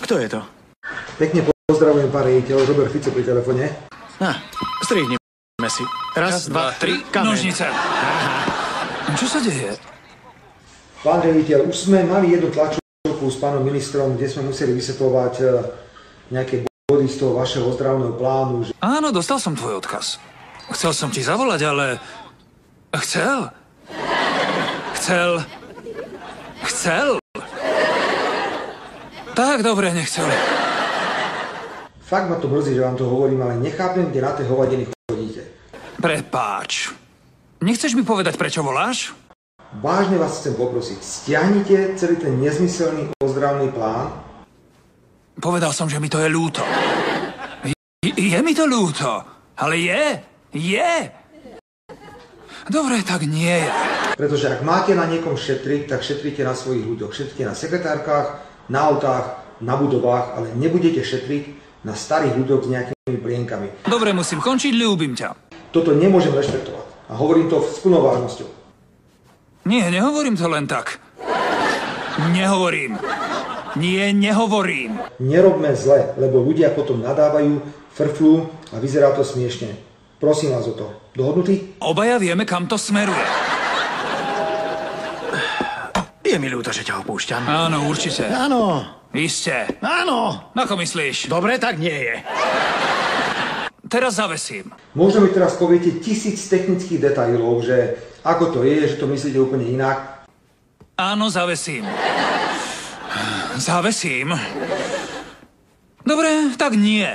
Kto je to? Pekne pozdravujem, pán riaditeľ, Robert Fico pri telefóne. Strihneme si. Raz, dva, tri, kameň. Nožnice. Čo sa deje? Pán riaditeľ, už sme mali jednu tlačovku s pánom ministrom, kde sme museli vysvetľovať nejaké body z toho vašeho ozdravného plánu. Že... Áno, dostal som tvoj odkaz. Chcel som ti zavolať, ale... Chcel? Tak, dobre, nechcel. Fakt ma to mrzí, že vám to hovorím, ale nechápem, kde na tej hovadiny chodíte. Prepáč. Nechceš mi povedať, prečo voláš? Vážne vás chcem poprosiť, stiahnite celý ten nezmyselný ozdravný plán. Povedal som, že mi to je ľúto. Je mi to ľúto, ale je. Dobre, tak nie je. Pretože ak máte na niekom šetriť, tak šetrite na svojich ľuďoch. Šetrite na sekretárkach, na autách, na budovách, ale nebudete šetriť na starých ľuďoch s nejakými plienkami. Dobre, musím končiť, ľúbim ťa. Toto nemôžem rešpektovať. A hovorím to s plnou vážnosťou. Nie, nehovorím to len tak. Nehovorím. Nerobme zle, lebo ľudia potom nadávajú, frflú a vyzerá to smiešne. Prosím vás o to. Dohodnutí? Obaja vieme, kam to smeruje. Je mi ľúto, že ťa opúšťam. Áno, určite. Áno. Isté. Áno. Ako myslíš? Dobre, tak nie je. Teraz zavesím. Možno mi teraz poviete 1000 technických detailov, že ako to je, že to myslíte úplne inak. Áno, zavesím. Zavesím. Dobre, tak nie.